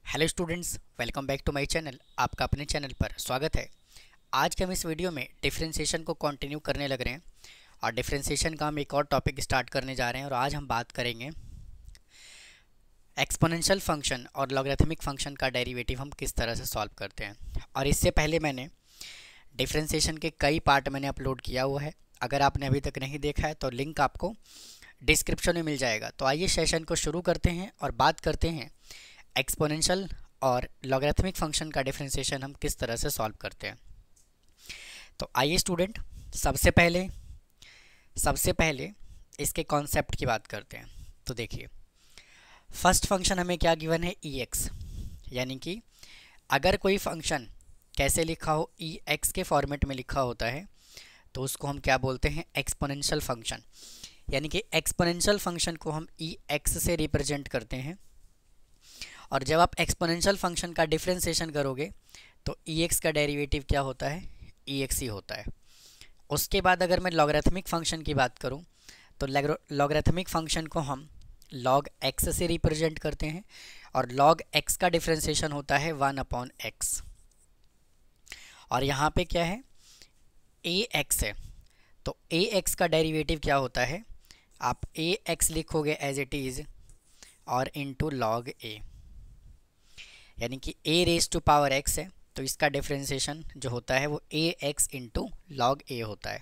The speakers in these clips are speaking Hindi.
Hello students, welcome back to my channel. आपका अपने चैनल पर स्वागत है। आज के हम इस वीडियो में डिफरेंशिएशन को कंटिन्यू करने लग रहे हैं और डिफरेंशिएशन का हम एक और टॉपिक स्टार्ट करने जा रहे हैं। और आज हम बात करेंगे एक्सपोनेंशियल फंक्शन और लॉगरिथमिक फंक्शन का डेरिवेटिव हम किस तरह से सॉल्व करते हैं। और इससे पहले मैंने डिफरेंशिएशन के कई पार्ट मैंने अपलोड किया हुआ है। अगर आपने अभी तक नहीं देखा है तो लिंक आपको डिस्क्रिप्शन में मिल जाएगा। तो आइए सेशन को शुरू करते हैं और बात करते हैं एक्सपोनेंशियल और लॉगरिथमिक फंक्शन का डिफरेंशिएशन हम किस तरह से सॉल्व करते हैं। तो आइए स्टूडेंट, सबसे पहले इसके कॉन्सेप्ट की बात करते हैं। तो देखिए, फर्स्ट फंक्शन हमें क्या गिवन है, ई एक्स। यानी कि अगर कोई फंक्शन कैसे लिखा हो, ई एक्स के फॉर्मेट में लिखा होता है तो उसको हम क्या बोलते हैं, एक्सपोनेंशियल फंक्शन। यानी कि एक्सपोनेंशियल फंक्शन को हम ई एक्स से रिप्रेजेंट करते हैं। और जब आप एक्सपोनेंशियल फंक्शन का डिफरेंशिएशन करोगे तो ई एक्स का डेरिवेटिव क्या होता है, ई एक्स ही होता है। उसके बाद अगर मैं लॉगरिथमिक फंक्शन की बात करूं तो लॉगरिथमिक फंक्शन को हम लॉग एक्स से रिप्रेजेंट करते हैं और लॉग एक्स का डिफरेंशिएशन होता है 1/x। और यहाँ पे क्या है, ए एक्स है, तो ए एक्स का डेरिवेटिव क्या होता है, आप ए एक्स लिखोगे एज इट इज़ और इनटू लॉग ए। यानी कि ए रेज टू पावर एक्स है तो इसका डिफरेंशिएशन जो होता है वो ए एक्स इंटू लॉग ए होता है।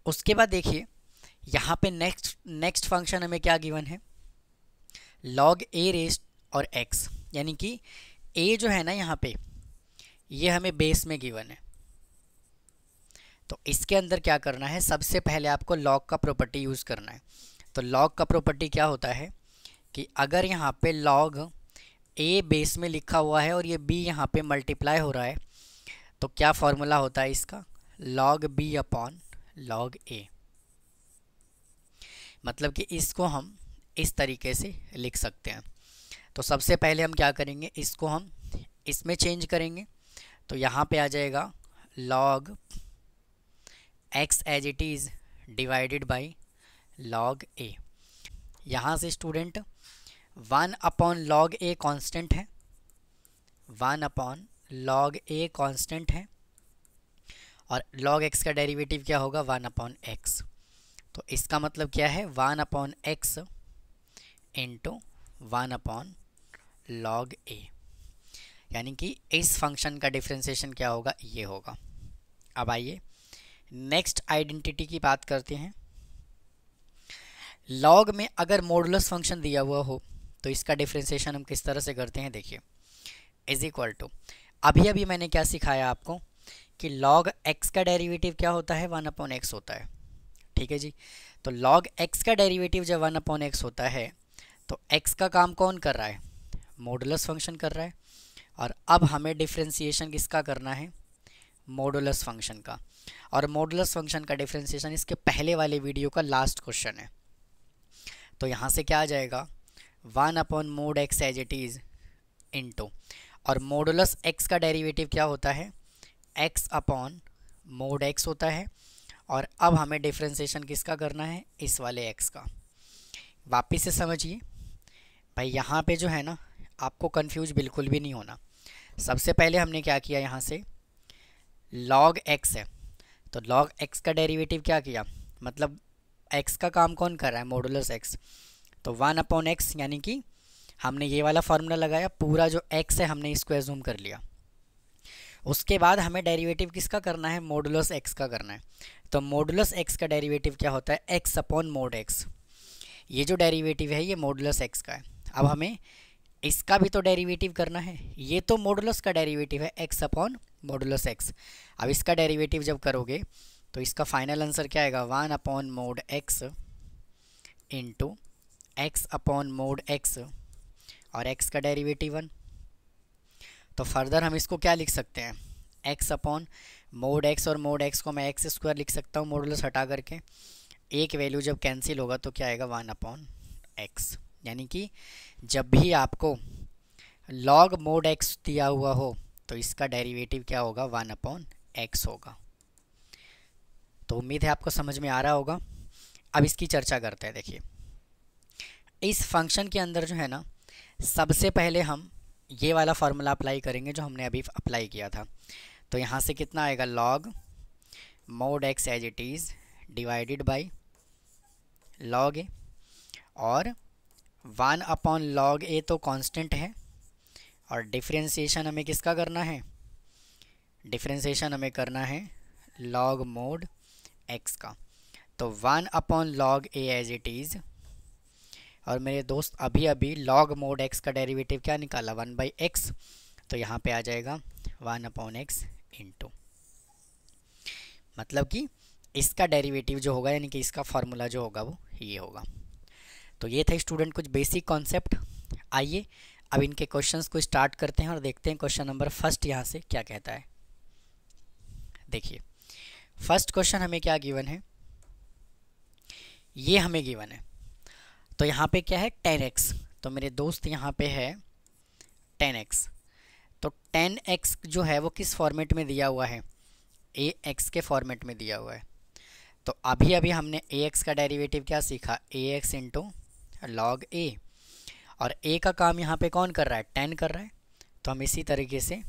उसके बाद देखिए यहाँ पे नेक्स्ट फंक्शन हमें क्या गिवन है, लॉग ए रेज और एक्स। यानी कि ए जो है ना यहाँ पे, ये हमें बेस में गिवन है। तो इसके अंदर क्या करना है, सबसे पहले आपको लॉग का प्रॉपर्टी यूज़ करना है। तो लॉग का प्रॉपर्टी क्या होता है कि अगर यहाँ पे लॉग ए बेस में लिखा हुआ है और ये बी यहाँ पे मल्टीप्लाई हो रहा है तो क्या फॉर्मूला होता है इसका, लॉग बी अपॉन लॉग ए। मतलब कि इसको हम इस तरीके से लिख सकते हैं। तो सबसे पहले हम क्या करेंगे, इसको हम इसमें चेंज करेंगे। तो यहाँ पे आ जाएगा log x as it is divided by log A. यहाँ से स्टूडेंट 1/log a कांस्टेंट है, 1/log a कांस्टेंट है और log x का डेरिवेटिव क्या होगा, 1/x। तो इसका मतलब क्या है, 1/x इंटू 1/log a। यानी कि इस फंक्शन का डिफरेंशिएशन क्या होगा, ये होगा। अब आइए नेक्स्ट आइडेंटिटी की बात करते हैं। लॉग में अगर मॉडुलस फंक्शन दिया हुआ हो तो इसका डिफरेंशिएशन हम किस तरह से करते हैं, देखिए, इज इक्वल टू, अभी मैंने क्या सिखाया आपको कि log x का डेरिवेटिव क्या होता है, 1/x होता है। ठीक है जी। तो log x का डेरिवेटिव जब 1/x होता है तो x का काम कौन कर रहा है, मॉडुलस फंक्शन कर रहा है। और अब हमें डिफरेंशिएशन किसका करना है, मॉडुलस फंक्शन का। और मॉडुलस फंक्शन का डिफरेंशिएशन इसके पहले वाले वीडियो का लास्ट क्वेश्चन है। तो यहाँ से क्या आ जाएगा, 1/mod x as it is into, और मॉडुलस x का डेरिवेटिव क्या होता है, x/mod x होता है। और अब हमें डिफरेंशिएशन किसका करना है, इस वाले x का। वापिस से समझिए भाई, यहाँ पे जो है ना, आपको कंफ्यूज बिल्कुल भी नहीं होना। सबसे पहले हमने क्या किया, यहाँ से log x है तो log x का डेरिवेटिव क्या किया, मतलब x का काम कौन कर रहा है, मॉडुलस x। तो 1/x यानी कि हमने ये वाला फार्मूला लगाया, पूरा जो x है हमने इसको एज्यूम कर लिया। उसके बाद हमें डेरिवेटिव किसका करना है, मॉडुलस x का करना है। तो मॉडुलस x का डेरिवेटिव क्या होता है, x/mod x। ये जो डेरिवेटिव है ये मॉडुलस x का है। अब हमें इसका भी तो डेरिवेटिव करना है, ये तो मॉडुलस का डेरिवेटिव है x/mod x। अब इसका डेरिवेटिव जब करोगे तो इसका फाइनल आंसर क्या आएगा, 1/mod x into x/mod x और x का डेरिवेटिव 1। तो फर्दर हम इसको क्या लिख सकते हैं, x/mod x, और mod x को मैं x² लिख सकता हूँ मॉडुलस हटा करके। एक वैल्यू जब कैंसिल होगा तो क्या आएगा, 1/x। यानी कि जब भी आपको log mod x दिया हुआ हो तो इसका डेरिवेटिव क्या होगा, 1/x होगा। तो उम्मीद है आपको समझ में आ रहा होगा। अब इसकी चर्चा करते हैं। देखिए, इस फंक्शन के अंदर जो है ना, सबसे पहले हम ये वाला फार्मूला अप्लाई करेंगे जो हमने अभी अप्लाई किया था। तो यहाँ से कितना आएगा, log mod X as it is divided by log A, और 1 अपॉन लॉग ए तो कांस्टेंट है, और डिफरेंशिएशन हमें किसका करना है, डिफरेंशिएशन हमें करना है लॉग मोड एक्स का। तो 1 upon log A as it is, और मेरे दोस्त अभी अभी लॉग मोड एक्स का डेरिवेटिव क्या निकाला, 1/x, तो यहाँ पे आ जाएगा 1 अपॉन एक्स इंटू, मतलब कि इसका डेरिवेटिव जो होगा यानी कि इसका फार्मूला जो होगा वो ये होगा। तो ये था स्टूडेंट कुछ बेसिक कॉन्सेप्ट। आइए अब इनके क्वेश्चंस को स्टार्ट करते हैं और देखते हैं क्वेश्चन नंबर फर्स्ट यहाँ से क्या कहता है। देखिए फर्स्ट क्वेश्चन हमें क्या गिवन है, ये हमें गिवन है। तो यहाँ पे क्या है 10x, तो मेरे दोस्त यहाँ पे है 10x। तो 10x जो है वो किस फॉर्मेट में दिया हुआ है, ax के फॉर्मेट में दिया हुआ है। तो अभी अभी हमने ax का डेरिवेटिव क्या सीखा, ax इंटू लॉग a, और a का काम यहाँ पे कौन कर रहा है, 10 कर रहा है। तो हम इसी तरीके से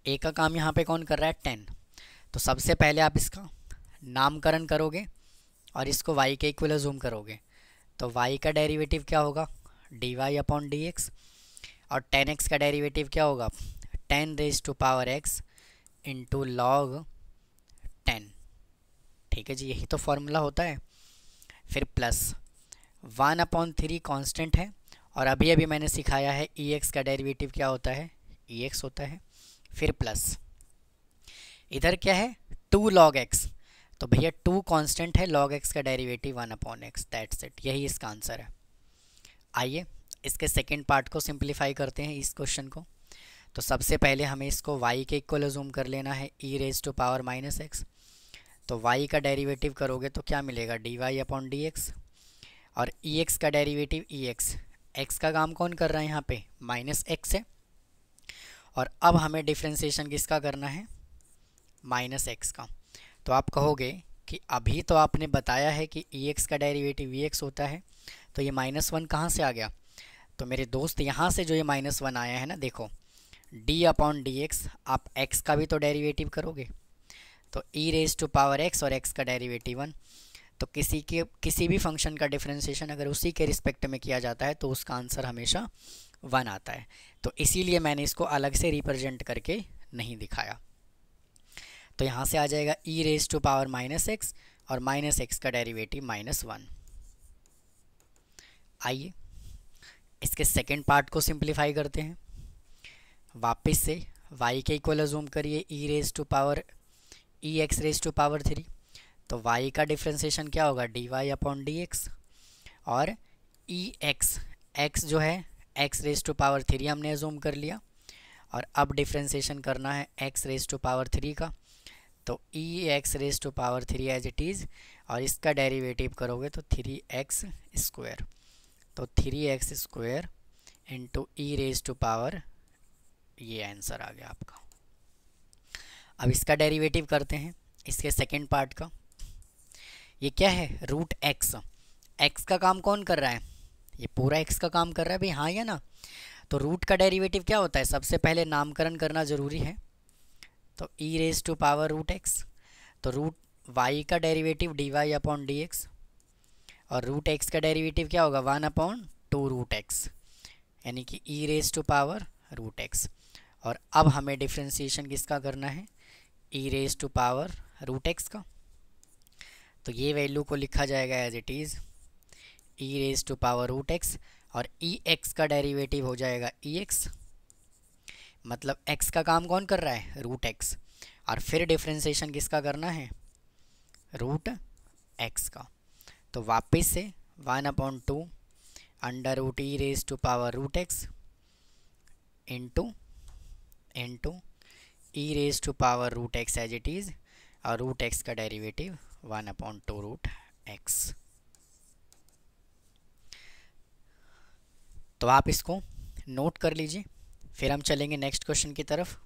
a का काम यहाँ पे कौन कर रहा है, 10। तो सबसे पहले आप इसका नामकरण करोगे और इसको y के इक्वल जूम करोगे, तो y का डेरिवेटिव क्या होगा, dy अपॉन dx, और 10x का डेरिवेटिव क्या होगा, 10 raise to power x into log 10। ठीक है जी, यही तो फॉर्मूला होता है। फिर प्लस 1 अपॉन 3 कॉन्स्टेंट है, और अभी अभी मैंने सिखाया है ex का डेरिवेटिव क्या होता है, ex होता है। फिर प्लस इधर क्या है 2 लॉग x, तो भैया 2 कांस्टेंट है, log x का derivative 1 upon x, that's it, यही इसका आंसर है। आइए इसके सेकंड पार्ट को सिंप्लीफाई करते हैं इस क्वेश्चन को। तो सबसे पहले हमें इसको y के इक्वल जूम कर लेना है, e raise to power minus x. तो y का डेरिवेटिव करोगे तो क्या मिलेगा, dy अपॉन dx, और ex का डेरिवेटिव ex, x का काम कौन कर रहा है यहाँ पे, माइनस एक्स है, और अब हमें डिफ्रेंशिएशन किसका करना है, माइनस एक्स का। तो आप कहोगे कि अभी तो आपने बताया है कि ex का डेरिवेटिव ex होता है, तो ये -1 कहाँ से आ गया। तो मेरे दोस्त यहाँ से जो ये -1 आया है ना, देखो d अपॉन डी एक्स, आप x का भी तो डेरिवेटिव करोगे, तो e raise to power x और x का डेरिवेटिव 1। तो किसी भी फंक्शन का डिफरेंशिएशन अगर उसी के रिस्पेक्ट में किया जाता है तो उसका आंसर हमेशा 1 आता है। तो इसीलिए मैंने इसको अलग से रिप्रेजेंट करके नहीं दिखाया। तो यहाँ से आ जाएगा e raise to power minus x, और माइनस एक्स का डेरिवेटिव -1। आइए इसके सेकेंड पार्ट को सिंप्लीफाई करते हैं। वापस से y के इक्वल जूम करिए, e raise to power ex raise to power 3। तो y का डिफ्रेंशिएशन क्या होगा, dy अपॉन dx, और x जो है x रेज टू पावर 3 हमने जूम कर लिया, और अब डिफ्रेंशिएशन करना है x रेज टू पावर 3 का। तो ex raise to power 3 as it is, और इसका डेरिवेटिव करोगे तो 3x स्क्वायर, तो 3x square into e raise to power, ये आंसर आ गया आपका। अब इसका डेरिवेटिव करते हैं इसके सेकंड पार्ट का। ये क्या है, रूट एक्स, एक्स का काम कौन कर रहा है, ये पूरा x का काम कर रहा है भाई, हाँ या ना। तो रूट का डेरिवेटिव क्या होता है, सबसे पहले नामकरण करना ज़रूरी है। तो e raise to power root x, तो रूट y का डेरिवेटिव dy अपॉन dx, और रूट x का डेरिवेटिव क्या होगा, 1 अपॉन 2 रूट एक्स, यानी कि e raise to power root x. और अब हमें डिफ्रेंशिएशन किसका करना है, e raise to power root x का। तो ये वैल्यू को लिखा जाएगा as it is e raise to power root x, और ex का डेरिवेटिव हो जाएगा ex, मतलब x का काम कौन कर रहा है, रूट x, और फिर डिफ्रेंशिएशन किसका करना है, रूट x का। तो वापस से 1 upon 2 under root e raise to power root x into e raise to power root x as it is, और रूट एक्स का डेरिवेटिव 1 अपॉन 2 रूट एक्स। तो आप इसको नोट कर लीजिए, फिर हम चलेंगे नेक्स्ट क्वेश्चन की तरफ।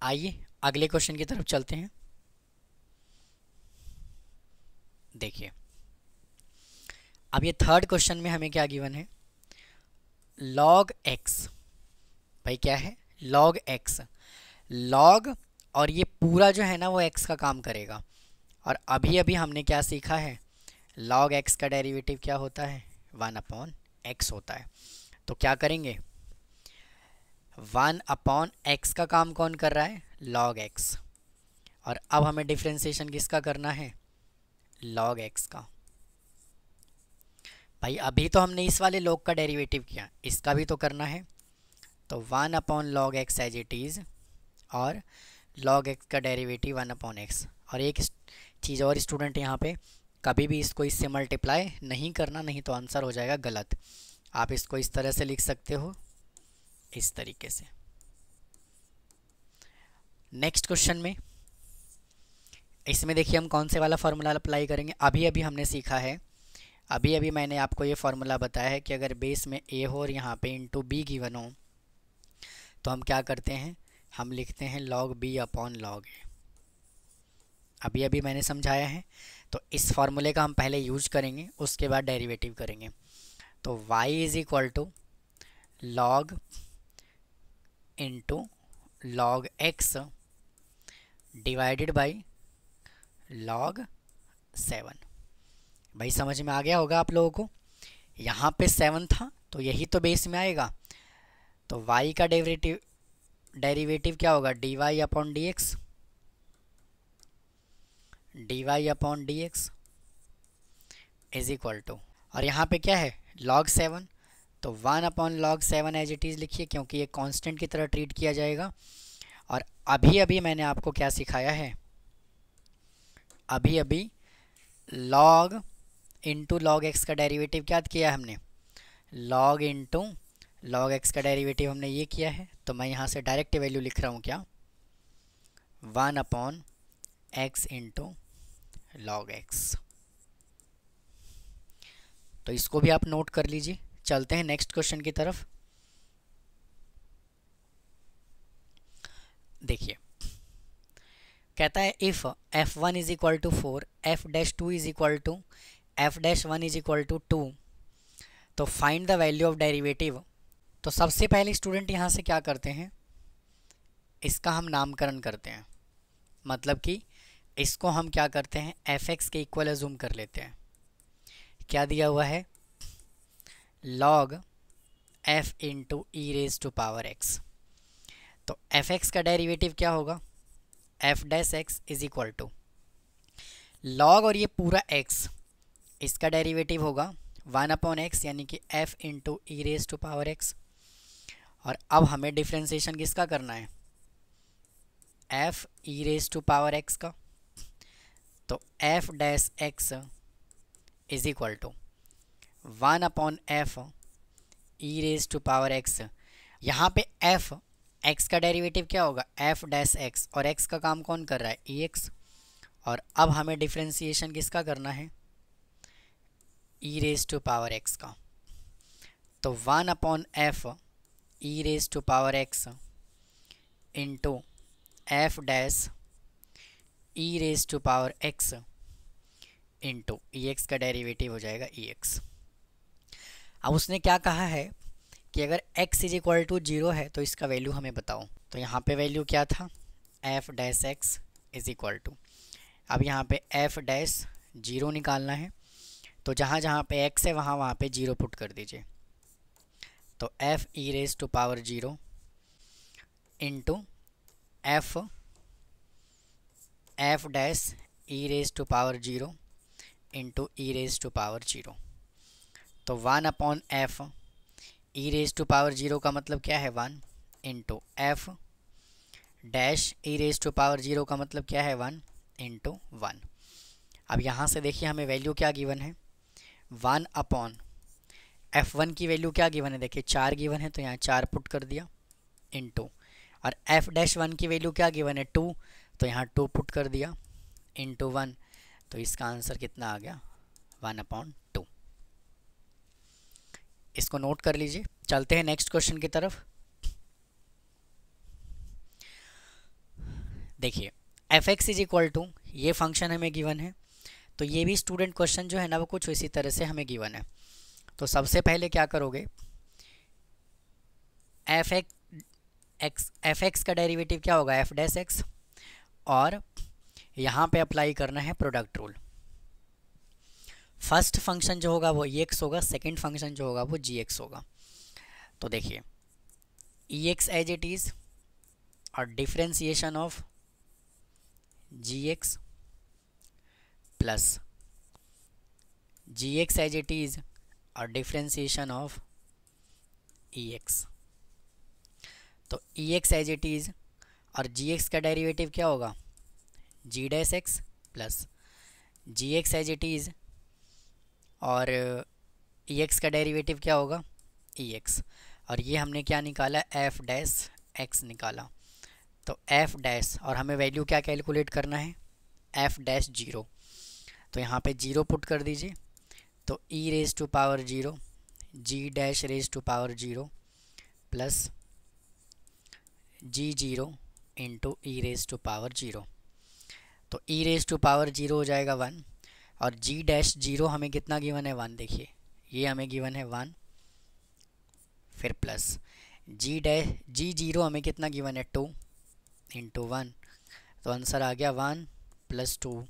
आइए अगले क्वेश्चन की तरफ चलते हैं। देखिए अब ये थर्ड क्वेश्चन में हमें क्या गिवन है, log x। भाई क्या है, log x, log और ये पूरा जो है ना वो x का काम करेगा। और अभी अभी हमने क्या सीखा है, log x का डेरिवेटिव क्या होता है, 1/x होता है। तो क्या करेंगे, 1/x का काम कौन कर रहा है, log x। और अब हमें डिफ्रेंसिएशन किसका करना है, log x का। भाई अभी तो हमने इस वाले log का डेरिवेटिव किया, इसका भी तो करना है। तो 1/log x as it is, और log x का डेरिवेटिव 1/x। और एक चीज़ और स्टूडेंट यहाँ पे, कभी भी इसको इससे मल्टीप्लाई नहीं करना, नहीं तो आंसर हो जाएगा गलत। आप इसको इस तरह से लिख सकते हो, इस तरीके से। नेक्स्ट क्वेश्चन में, इसमें देखिए हम कौन से वाला फार्मूला अप्लाई करेंगे। अभी अभी हमने सीखा है, अभी अभी मैंने आपको ये फार्मूला बताया है कि अगर बेस में a हो और यहाँ पे इंटू बी गिवन हो, तो हम क्या करते हैं, हम लिखते हैं log b/log a। अभी अभी मैंने समझाया है, तो इस फार्मूले का हम पहले यूज करेंगे, उसके बाद डेरिवेटिव करेंगे। तो y is equal to log into log x divided by log 7। भाई समझ में आ गया होगा आप लोगों को, यहाँ पे 7 था तो यही तो बेस में आएगा। तो y का डेरिवेटिव क्या होगा, dy/dx, dy/dx is equal to, और यहाँ पे क्या है log 7, तो 1/log 7 एज इट इज़ लिखिए, क्योंकि ये कांस्टेंट की तरह ट्रीट किया जाएगा। और अभी अभी मैंने आपको क्या सिखाया है, अभी अभी log इंटू log x का डेरिवेटिव क्या किया हमने, log इंटू log x का डेरिवेटिव हमने ये किया है। तो मैं यहाँ से डायरेक्ट वैल्यू लिख रहा हूँ क्या, 1/x इंटू log x। तो इसको भी आप नोट कर लीजिए। चलते हैं नेक्स्ट क्वेश्चन की तरफ। देखिए कहता है if f1 is equal to 4, f-2 is equal to f-1 is equal to 2, तो find the value of derivative. तो सबसे पहले स्टूडेंट यहाँ से क्या करते हैं, इसका हम नामकरण करते हैं, मतलब कि इसको हम क्या करते हैं, f(x) के इक्वल अज्यूम कर लेते हैं। क्या दिया हुआ है, log f इंटू e⁻x। तो f(x) का डेरिवेटिव क्या होगा, f'(x) is equal to log और ये पूरा x, इसका डेरिवेटिव होगा 1/x, यानी कि f इंटू e⁻x। और अब हमें डिफ्रेंसिएशन किसका करना है, f e⁻x का। तो f'(x) is equal to 1/f e⁻x। यहाँ पे f x का डेरिवेटिव क्या होगा, f'(x), और x का काम कौन कर रहा है, ex। और अब हमें डिफ्रेंसिएशन किसका करना है, e⁻x का। तो 1/f e⁻x into f' e⁻x into ex का डेरिवेटिव हो जाएगा ex। अब उसने क्या कहा है कि अगर x इज इक्वल टू 0 है तो इसका वैल्यू हमें बताओ। तो यहाँ पे वैल्यू क्या था, f'(x) इज इक्वल टू, अब यहाँ पे f'(0) निकालना है। तो जहाँ जहाँ पे x है वहाँ वहाँ पे 0 पुट कर दीजिए। तो f e⁻0 into f' e⁻0 into e⁻0। तो 1/f e⁻0 का मतलब क्या है 1, इंटू f' e⁻0 का मतलब क्या है 1 इंटू 1। अब यहाँ से देखिए हमें वैल्यू क्या गिवन है, 1/f1 की वैल्यू क्या गिवन है, देखिए 4 गिवन है, तो यहाँ 4 पुट कर दिया, इंटू, और f'1 की वैल्यू क्या गिवन है 2, तो यहाँ 2 पुट कर दिया, इंटू 1। तो इसका आंसर कितना आ गया, 1/2। इसको नोट कर लीजिए। चलते हैं नेक्स्ट क्वेश्चन की तरफ। देखिए f(x) इज इक्वल टू, ये फंक्शन हमें गिवन है, तो ये भी स्टूडेंट क्वेश्चन जो है ना वो कुछ इसी तरह से हमें गिवन है। तो सबसे पहले क्या करोगे, एफ एक्स का डेरिवेटिव क्या होगा, एफ डैश एक्स, और यहाँ पे अप्लाई करना है प्रोडक्ट रूल। फर्स्ट फंक्शन जो होगा वो ई एक्स होगा, सेकेंड फंक्शन जो होगा वो जी एक्स होगा। तो देखिए e x as it is और differentiation of g x plus g x as it is और डिफ्रेंसिएशन ऑफ ई एक्स। तो e x as it is और जी एक्स का डेरिवेटिव क्या होगा, g dash x plus g x as it is और ई एक्स का डेरिवेटिव क्या होगा, ई एक्स, और ये हमने क्या निकाला, एफ डैश एक्स निकाला। तो एफ डैश, और हमें वैल्यू क्या कैलकुलेट करना है, एफ डैश जीरो। तो यहाँ पे जीरो पुट कर दीजिए, तो e raise to power zero g dash raise to power zero plus g zero into e raise to power zero. तो e raise to power zero हो जाएगा वन, और जी डैश जीरो हमें कितना गिवन है, वन। देखिए ये हमें गिवन है वन, फिर प्लस जी जीरो हमें कितना गिवन है, टू इंटू वन। तो आंसर आ गया one plus two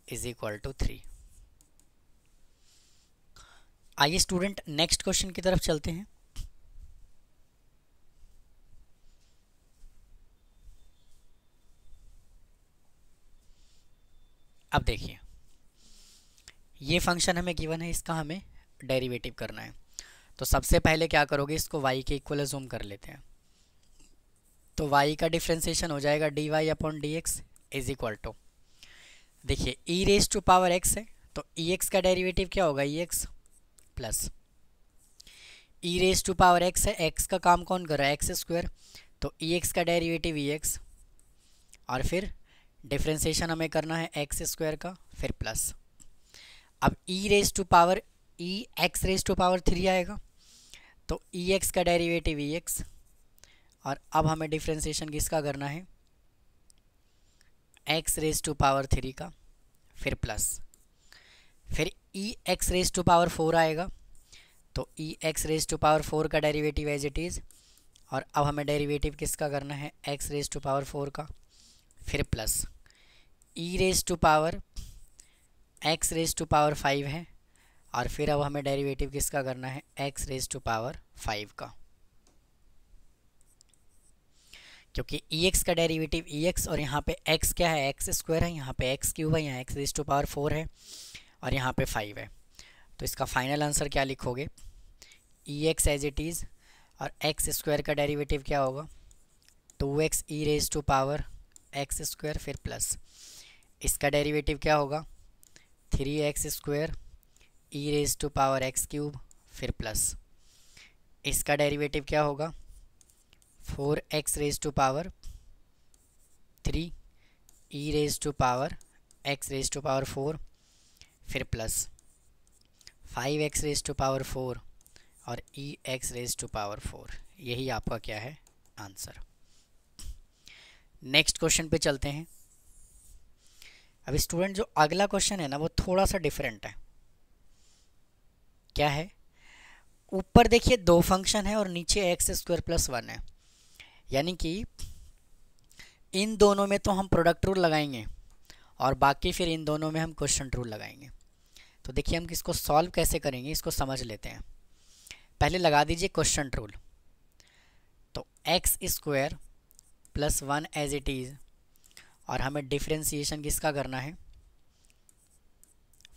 is equal to three. आइए स्टूडेंट नेक्स्ट क्वेश्चन की तरफ चलते हैं। अब देखिए ये फंक्शन हमें गिवन है, इसका हमें डेरिवेटिव करना है। तो सबसे पहले क्या करोगे, इसको y के इक्वल जूम कर लेते हैं। तो y का डिफ्रेंसिएशन हो जाएगा d y upon d x is equal to, देखिए e raise to power x है, तो ई एक्स का डेरिवेटिव क्या होगा, e x plus e raise to power x है, एक्स का काम कौन कर रहा है, एक्स स्क्वायर, तो ई एक्स का डेरिवेटिव ई एक्स, और फिर डिफ्रेंसिएशन हमें करना है एक्स स्क्वायर का, फिर प्लस। अब e raise to power e x raise to power three आएगा, तो ई एक्स का डेरिवेटिव ई एक्स, और अब हमें डिफ्रेंसिएशन किसका करना है, x raise to power three का, फिर प्लस। फिर e x raise to power four आएगा, तो e x raise to power four का डेरिवेटिव एज इट इज़, और अब हमें डेरिवेटिव किसका करना है, x raise to power four का, फिर plus e raise to power x raise to power five है, और फिर अब हमें डेरिवेटिव किसका करना है, x raise to power five का, क्योंकि ई एक्स का डेरिवेटिव ई एक्स, और यहाँ पे एक्स क्या है, एक्स स्क्वायर है, यहाँ पे एक्स क्यूब है, यहाँ x raise to power four है, और यहाँ पे फाइव है। तो इसका फाइनल आंसर क्या लिखोगे, e x as it is, और एक्स स्क्वायर का डेरिवेटिव क्या होगा, two x e raise to power x square, फिर प्लस इसका डेरिवेटिव क्या होगा, three x square e raise to power x cube, फिर प्लस इसका डेरिवेटिव क्या होगा, four x raise to power three e raise to power x raise to power four, फिर plus five x raise to power four और e x raise to power four. यही आपका क्या है, आंसर। नेक्स्ट क्वेश्चन पे चलते हैं। अब स्टूडेंट जो अगला क्वेश्चन है ना वो थोड़ा सा डिफरेंट है। क्या है, ऊपर देखिए दो फंक्शन है और नीचे एक्स स्क्वायर प्लस वन है, यानी कि इन दोनों में तो हम प्रोडक्ट रूल लगाएंगे और बाकी फिर इन दोनों में हम क्वेश्चन रूल लगाएंगे। तो देखिए हम इसको सॉल्व कैसे करेंगे, इसको समझ लेते हैं। पहले लगा दीजिए क्वेश्चन रूल। तो x square plus one as it is, और हमें डिफ्रेंसिएशन किसका करना है,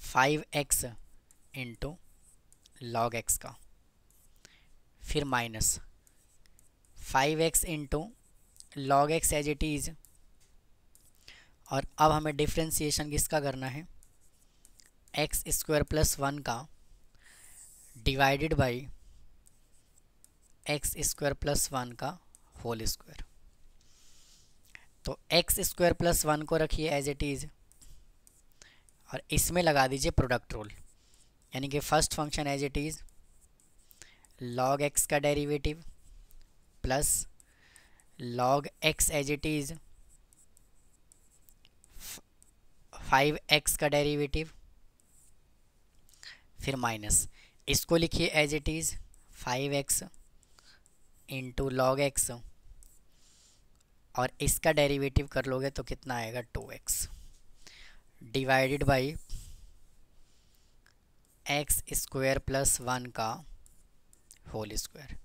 five x into log x का, फिर minus five x into log x as it is, और अब हमें डिफ्रेंसिएशन किसका करना है, एक्स स्क्वायर प्लस वन का divided by x square plus one का होल स्क्वायर। तो एक्स स्क्वायर प्लस वन को रखिए एज इट इज़, और इसमें लगा दीजिए प्रोडक्ट रूल, यानी कि first function as it is log x का derivative plus log x as it is 5x का डेरिवेटिव, फिर माइनस इसको लिखिए as it is 5x into log x, और इसका डेरिवेटिव कर लोगे तो कितना आएगा 2x divided by x square plus 1 का होल स्क्वायर।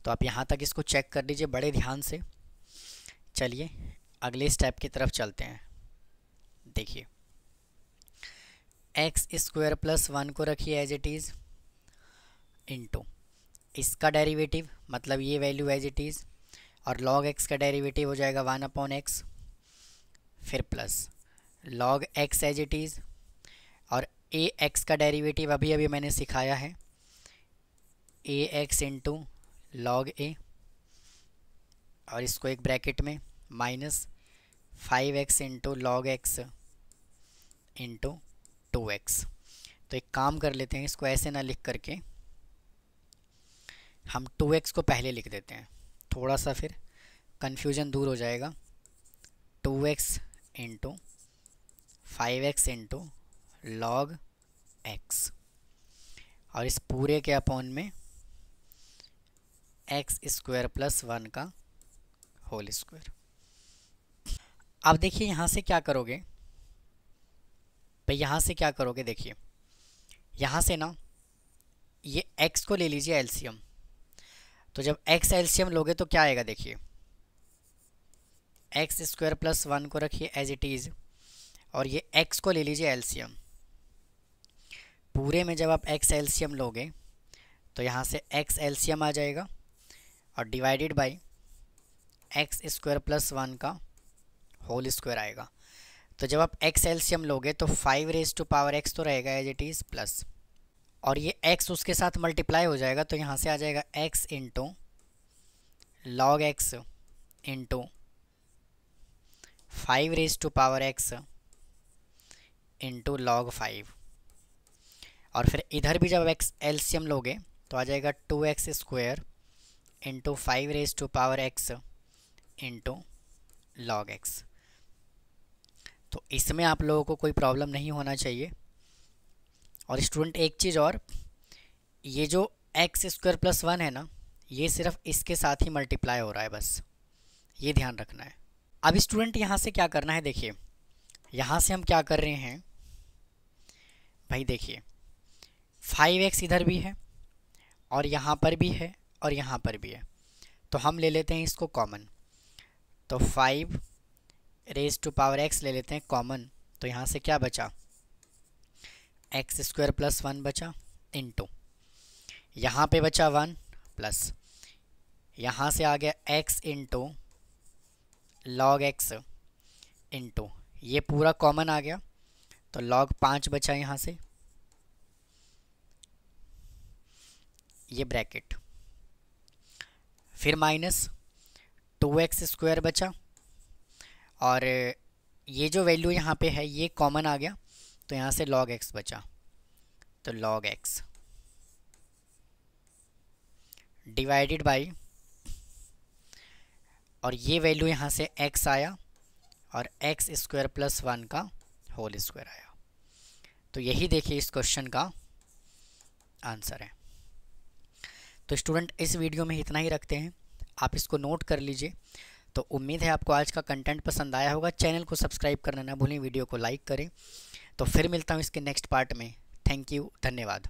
तो आप यहाँ तक इसको चेक कर लीजिए बड़े ध्यान से। चलिए अगले स्टेप की तरफ चलते हैं। देखिए एक्स स्क्वायर प्लस 1 को रखिए एज इट इज़ इंटू इसका डेरिवेटिव मतलब ये वैल्यू एज इट इज़, और लॉग एक्स का डेरिवेटिव हो जाएगा 1/x, फिर plus log x as it is, और ए एक्स का डेरिवेटिव अभी अभी मैंने सिखाया है ए एक्स इंटू लॉग ए, और इसको एक ब्रैकेट में minus 5x into log x into 2x। तो एक काम कर लेते हैं, इसको ऐसे ना लिख करके हम 2x को पहले लिख देते हैं, थोड़ा सा फिर कन्फ्यूजन दूर हो जाएगा। 2x into 5x into log x, और इस पूरे के अपॉन में एक्स स्क्वायर प्लस 1 का होल स्क्वायर। अब देखिए यहाँ से क्या करोगे भाई, यहाँ से क्या करोगे, देखिए यहाँ से ना ये x को ले लीजिए एलसीएम। तो जब x एलसीएम लोगे तो क्या आएगा, देखिए एक्स स्क्वायर प्लस 1 को रखिए एज इट इज़, और ये x को ले लीजिए एलसीएम। पूरे में जब आप x एलसीएम लोगे तो यहाँ से x एलसीएम आ जाएगा और divided by x square plus 1 का होल स्क्वायर आएगा। तो जब आप x एलसीएम लोगे तो 5 तो रहेगा एज इट इज़ प्लस, और ये x उसके साथ मल्टीप्लाई हो जाएगा, तो यहाँ से आ जाएगा x into log x into 5 into log 5, और फिर इधर भी जब x एलसीएम लोगे तो आ जाएगा 2x square into 5 into log x. तो इसमें आप लोगों को कोई प्रॉब्लम नहीं होना चाहिए। और स्टूडेंट एक चीज़ और, ये जो एक्स स्क्वायर प्लस 1 है ना, ये सिर्फ इसके साथ ही मल्टीप्लाई हो रहा है, बस ये ध्यान रखना है। अब स्टूडेंट यहाँ से क्या करना है, देखिए यहाँ से हम क्या कर रहे हैं भाई, देखिए 5x इधर भी है और यहाँ पर भी है और यहाँ पर भी है, तो हम ले लेते हैं इसको कॉमन। तो 5 x ले लेते हैं कॉमन, तो यहाँ से क्या बचा, एक्स स्क्वायर प्लस 1 बचा, इंटू यहाँ पे बचा 1 प्लस यहाँ से आ गया x into log x into ये पूरा कॉमन आ गया, तो लॉग 5 बचा यहाँ से, ये ब्रैकेट, फिर माइनस 2x स्क्वायर बचा, और ये जो वैल्यू यहाँ पे है ये कॉमन आ गया, तो यहाँ से log x बचा, तो log x डिवाइडेड बाई, और ये वैल्यू यहाँ से x आया और x स्क्वायर प्लस 1 का होल स्क्वायर आया। तो यही देखिए इस क्वेश्चन का आंसर है। तो स्टूडेंट इस वीडियो में इतना ही रखते हैं, आप इसको नोट कर लीजिए। तो उम्मीद है आपको आज का कंटेंट पसंद आया होगा। चैनल को सब्सक्राइब करना ना भूलें, वीडियो को लाइक करें। तो फिर मिलता हूँ इसके नेक्स्ट पार्ट में। थैंक यू, धन्यवाद।